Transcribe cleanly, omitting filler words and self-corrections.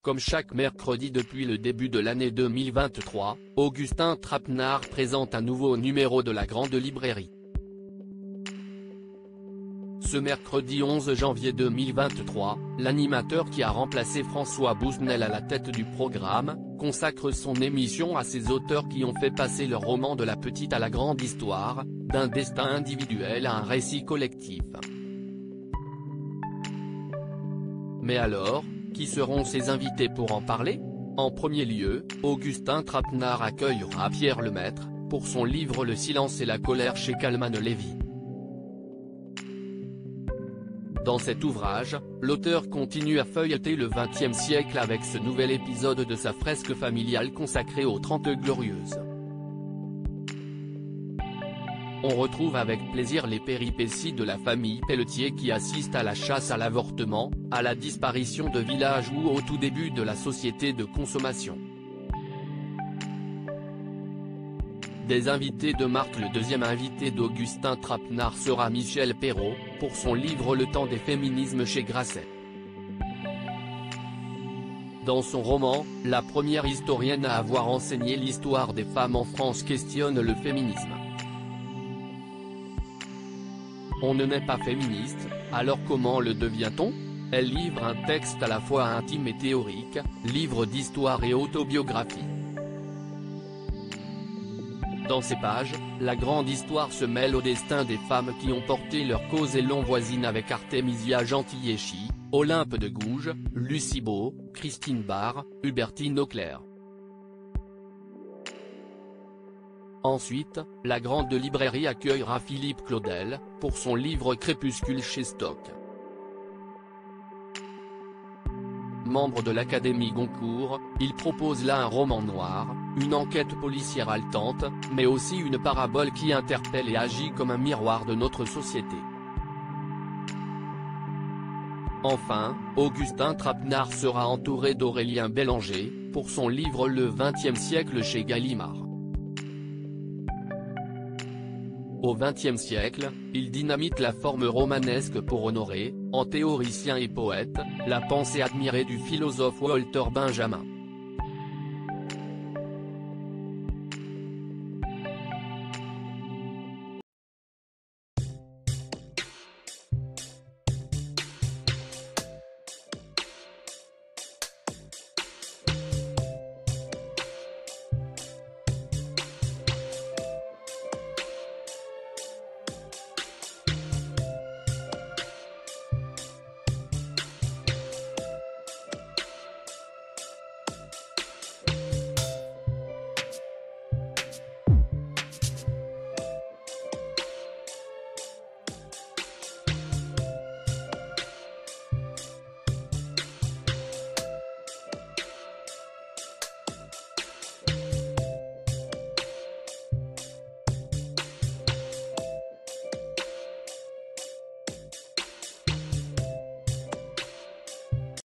Comme chaque mercredi depuis le début de l'année 2023, Augustin Trapenard présente un nouveau numéro de la Grande Librairie. Ce mercredi 11 janvier 2023, l'animateur qui a remplacé François Bousnel à la tête du programme, consacre son émission à ces auteurs qui ont fait passer leur roman de la petite à la grande histoire, d'un destin individuel à un récit collectif. Mais alors, qui seront ses invités pour en parler? En premier lieu, Augustin Trapenard accueillera Pierre Lemaître, pour son livre Le silence et la colère chez Calman Lévy. Dans cet ouvrage, l'auteur continue à feuilleter le XXe siècle avec ce nouvel épisode de sa fresque familiale consacrée aux 30 Glorieuses. On retrouve avec plaisir les péripéties de la famille Pelletier qui assiste à la chasse à l'avortement, à la disparition de villages ou au tout début de la société de consommation. Des invités de marque. Le deuxième invité d'Augustin Trapenard sera Michel Perrault, pour son livre Le temps des féminismes chez Grasset. Dans son roman, la première historienne à avoir enseigné l'histoire des femmes en France questionne le féminisme. On ne naît pas féministe, alors comment le devient-on? Elle livre un texte à la fois intime et théorique, livre d'histoire et autobiographie. Dans ces pages, la grande histoire se mêle au destin des femmes qui ont porté leur cause et l'on voisine avec Artemisia Gentileschi, Olympe de Gouges, Lucie Beau, Christine Barre, Hubertine Auclair. Ensuite, la Grande Librairie accueillera Philippe Claudel, pour son livre Crépuscule chez Stock. Membre de l'Académie Goncourt, il propose là un roman noir, une enquête policière haletante, mais aussi une parabole qui interpelle et agit comme un miroir de notre société. Enfin, Augustin Trapenard sera entouré d'Aurélien Bélanger, pour son livre Le XXe siècle chez Gallimard. Au XXe siècle, il dynamite la forme romanesque pour honorer, en théoricien et poète, la pensée admirée du philosophe Walter Benjamin.